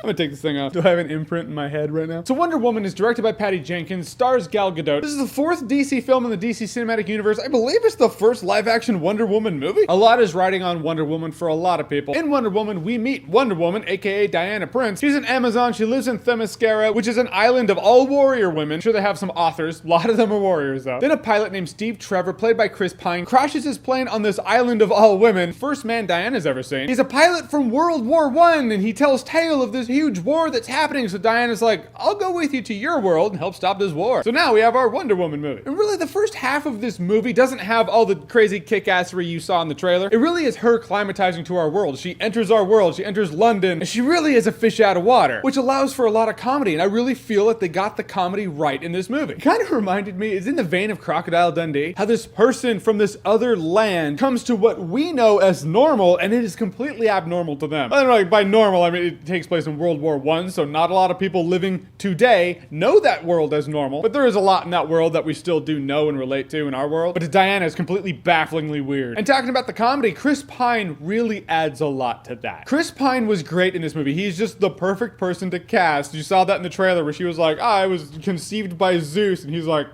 gonna take this thing off. Do I have an imprint in my head right now? So Wonder Woman is directed by Patty Jenkins, stars Gal Gadot. This is the fourth DC film in the DC Cinematic Universe. I believe it's the first live-action Wonder Woman movie. A lot is riding on Wonder Woman for a lot of people. In Wonder Woman, we meet Wonder Woman, aka Diana Prince. She's an Amazon. She lives in Themyscira, which is an island of all warrior women. I'm sure they have some authors. A lot of them are warriors, though. Then a pilot named Steve Trevor, played by Chris Pine, crashes his plane on this island of all women. First man Diana's ever seen. He's a pilot from World War I, and he tells tale of this huge war that's happening. So Diana's like, I'll go with you to your world and help stop this war. So now we have our Wonder Woman movie. And really, the first half of this movie doesn't have all the crazy kick-assery you saw in the trailer. It really is her climatizing to our world. She enters our world. She enters London, and she really is a fish out of water, which allows for a lot of comedy. And I really feel that they got the comedy right in this movie. It kind of reminded me, it's in the vein of Crocodile Dundee, how this person from this other land comes to what we know as normal, and it is completely abnormal to them. I don't know, like by normal, I mean, it takes place in World War I, so not a lot of people living today know that world as normal, but there is a lot in that world that we still do know and relate to in our world. But to Diana, it's completely bafflingly weird. And talking about the comedy, Chris Pine really adds a lot to that. Chris Pine was great in this movie. He's just the perfect person to cast. You saw that in the trailer where she was like, I was conceived by Zeus, and he's like,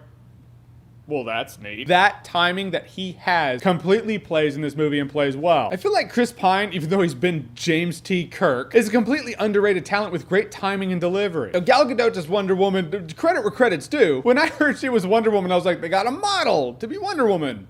well, that's neat. That timing that he has completely plays in this movie and plays well. I feel like Chris Pine, even though he's been James T. Kirk, is a completely underrated talent with great timing and delivery. Now, Gal Gadot as Wonder Woman, credit where credit's due. When I heard she was Wonder Woman, I was like, they got a model to be Wonder Woman.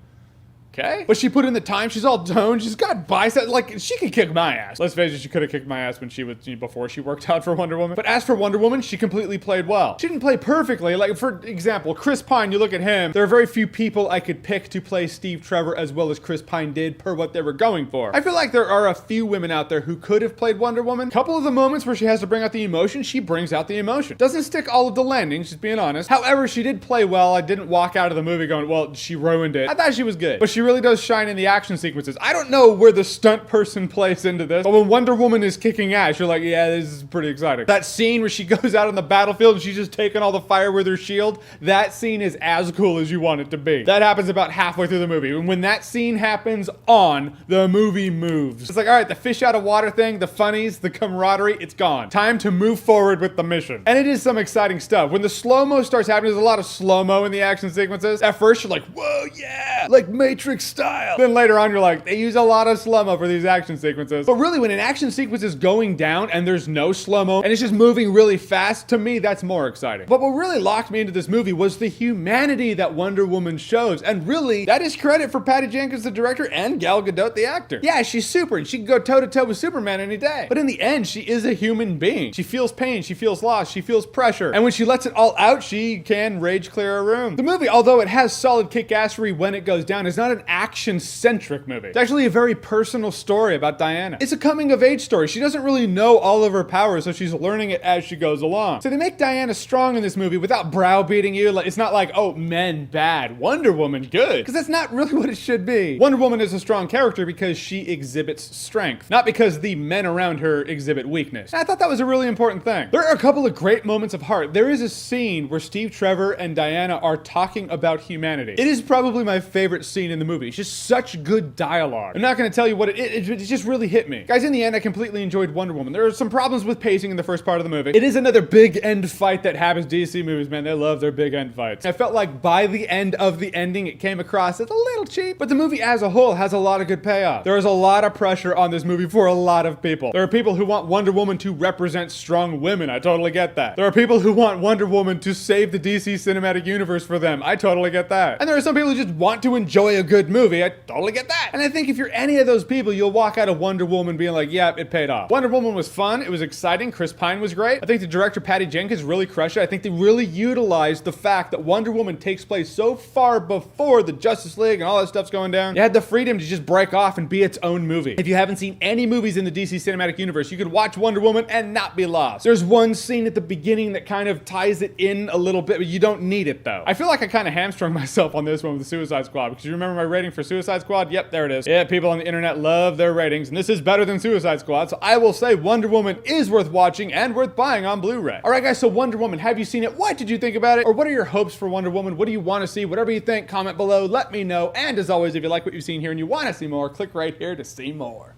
Okay. But she put in the time, she's all toned, she's got biceps, like, she could kick my ass. Let's face it, she could have kicked my ass when she was, before she worked out for Wonder Woman. But as for Wonder Woman, she completely played well. She didn't play perfectly. Like, for example, Chris Pine, you look at him, there are very few people I could pick to play Steve Trevor as well as Chris Pine did per what they were going for. I feel like there are a few women out there who could have played Wonder Woman. A couple of the moments where she has to bring out the emotion, she brings out the emotion. Doesn't stick all of the landings, just being honest. However, she did play well. I didn't walk out of the movie going, well, she ruined it. I thought she was good. But she really does shine in the action sequences. I don't know where the stunt person plays into this, but when Wonder Woman is kicking ass, you're like, yeah, this is pretty exciting. That scene where she goes out on the battlefield and she's just taking all the fire with her shield, that scene is as cool as you want it to be. That happens about halfway through the movie. And when that scene happens the movie moves. It's like, all right, the fish out of water thing, the funnies, the camaraderie, it's gone. Time to move forward with the mission. And it is some exciting stuff. When the slow-mo starts happening, there's a lot of slow-mo in the action sequences. At first, you're like, whoa, yeah, like Matrix style. Then later on, you're like, they use a lot of slow-mo for these action sequences. But really, when an action sequence is going down and there's no slow-mo and it's just moving really fast, to me, that's more exciting. But what really locked me into this movie was the humanity that Wonder Woman shows. And really, that is credit for Patty Jenkins, the director, and Gal Gadot, the actor. Yeah, she's super, and she can go toe-to-toe with Superman any day. But in the end, she is a human being. She feels pain, she feels loss, she feels pressure. And when she lets it all out, she can rage clear a room. The movie, although it has solid kick-assery when it goes down, is not an action-centric movie. It's actually a very personal story about Diana. It's a coming-of-age story. She doesn't really know all of her powers, so she's learning it as she goes along. So they make Diana strong in this movie without browbeating you. It's not like, oh, men bad, Wonder Woman good. Because that's not really what it should be. Wonder Woman is a strong character because she exhibits strength, not because the men around her exhibit weakness. And I thought that was a really important thing. There are a couple of great moments of heart. There is a scene where Steve Trevor and Diana are talking about humanity. It is probably my favorite scene in the movie. It's just such good dialogue. I'm not going to tell you what it just really hit me. Guys, in the end, I completely enjoyed Wonder Woman. There are some problems with pacing in the first part of the movie. It is another big end fight that happens. DC movies, man, they love their big end fights. I felt like by the end of the ending, it came across as a little cheap, but the movie as a whole has a lot of good payoff. There is a lot of pressure on this movie for a lot of people. There are people who want Wonder Woman to represent strong women. I totally get that. There are people who want Wonder Woman to save the DC cinematic universe for them. I totally get that. And there are some people who just want to enjoy a good movie. I totally get that. And I think if you're any of those people, you'll walk out of Wonder Woman being like, yeah, it paid off. Wonder Woman was fun. It was exciting. Chris Pine was great. I think the director, Patty Jenkins, really crushed it. I think they really utilized the fact that Wonder Woman takes place so far before the Justice League and all that stuff's going down. You had the freedom to just break off and be its own movie. If you haven't seen any movies in the DC cinematic universe, you could watch Wonder Woman and not be lost. There's one scene at the beginning that kind of ties it in a little bit, but you don't need it though. I feel like I kind of hamstrung myself on this one with the Suicide Squad, because you remember my rating for Suicide Squad? Yep, there it is. Yeah, people on the internet love their ratings, and this is better than Suicide Squad, so I will say Wonder Woman is worth watching and worth buying on Blu-ray. Alright guys, so Wonder Woman, have you seen it? What did you think about it? Or what are your hopes for Wonder Woman? What do you want to see? Whatever you think, comment below, let me know. And as always, if you like what you've seen here and you want to see more, click right here to see more.